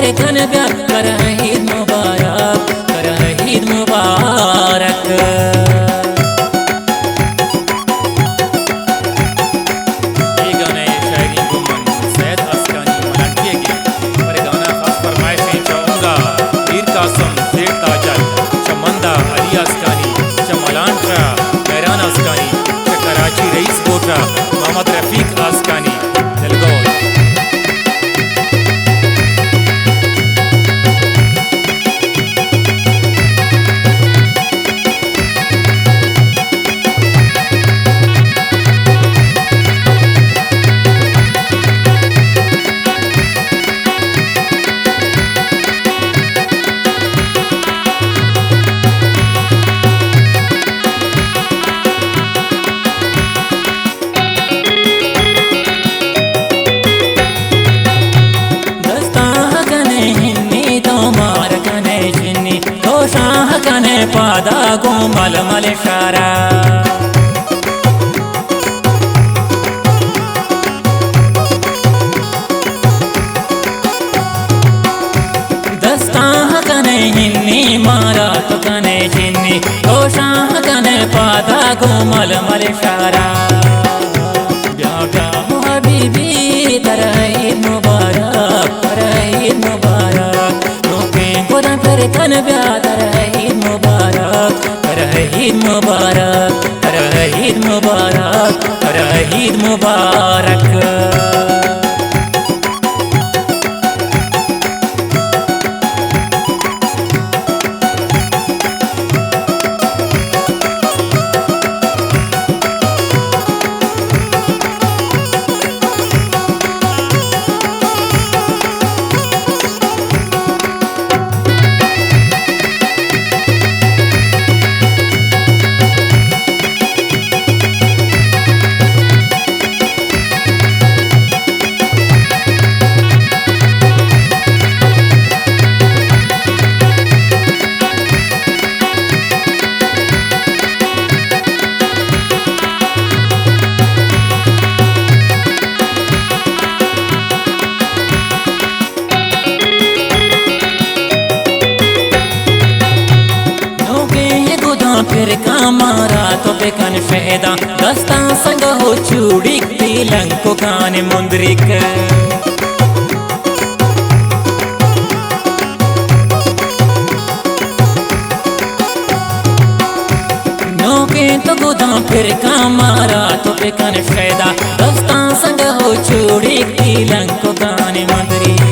फिर खन ब्या कर ईद मुबारक, कर ईद मुबारक। ये गाने शायरी गुमन सैयद अस्कानी मलाटिया के पर गाना खास फरमाइशें चाहूँगा मीर कासम जेठ ताजल चमंदा अली अस्कानी चमलांट्रा मैरान अस्कानी कराची रईस गोटा मोहम्मद रफीक अस्कानी दिलगौर। पादा गो मल मल शारा दस्ता कने हिन्नी मारा तो कने जिन्नी तो शाह कने पादा गो मल मल शारा। ब्या ब्या हबीबी तरह ईद मुबारक, तरह ईद मुबारक। रोके गोदा फिर खन ब्या तरह ईद मुबारक, तरह ईद मुबारक, तरह ईद मुबारक, तरह ईद मुबारक। फिर कामारा तो बेकन फेदा दस्ता संग हो चूड़ी तिलंग को कान मुंदरिक। नौके तो गुदा फिर कामारा तो बेकन फेदा दस्ता संग हो चूड़ी तिलंग को कान मुंदरिक।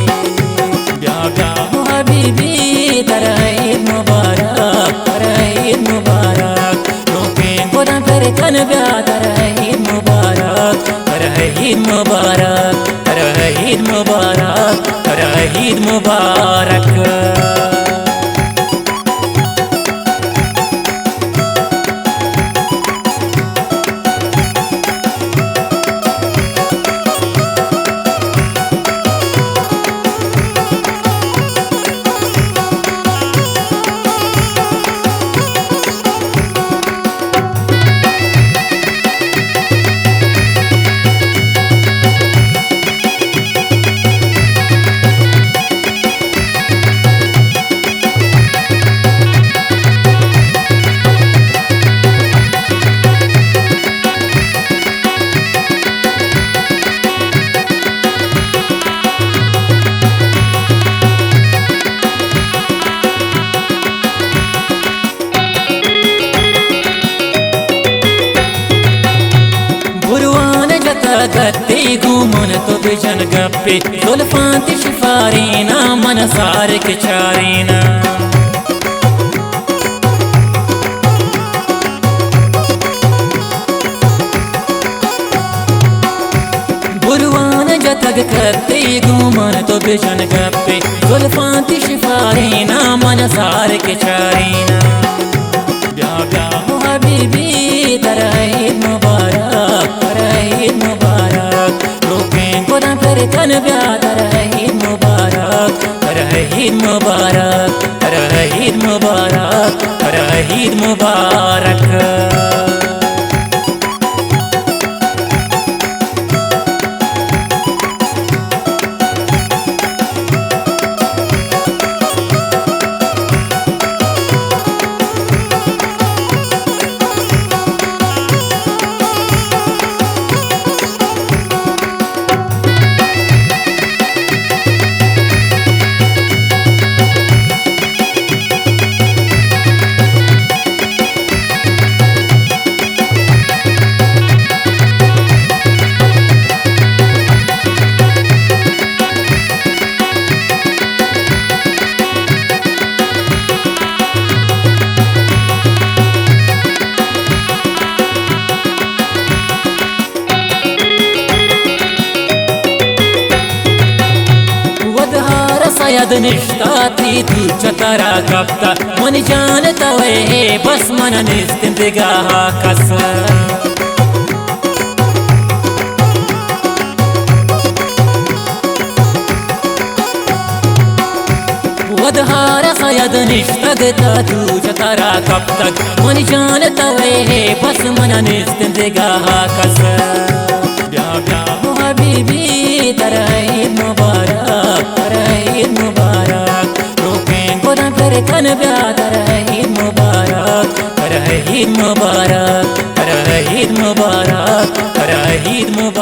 ब्या ब्या हबीबी तरह ईद मुबारक, तरह ईद मुबारक। रोके गोदा फिर खन ब्या तरह ईद मुबारक, तरह ईद मुबारक, तरह ईद मुबारक, तरह ईद मुबारक। गत्ती घूमन तो बिजन गप्पे जुल्फांती शिफारीना मन सार के चारीना। बुरवान जतग करते घूमन तो बिजन गप्पे जुल्फांती शिफारीना मन सार के चारीना। ब्या ब्या हबीबी तरह ईद मुबारक, तरह ईद मुबारक। रोके गोदा फिर खन ब्या तरह ईद मुबारक, तरह ईद मुबारक, तरह ईद मुबारक, तरह ईद मुबारक। शायद निष्ठाती तुझ्या तारा कापता मन जानता वे बस मन निस्तिंतगा कस वदहारा शायद निष्ठगता तुझ्या तारा कापता मन जानता वे बस मन निस्तिंतगा कस ब्या ब्या हो हबीबी तेरा ईद मुबारक तेरा ईद मुबारक रोकें गोदा कर कन ब्या तेरा ईद मुबारक तेरा ईद मुबारक तेरा ईद मुबारक तेरा ईद मुबारक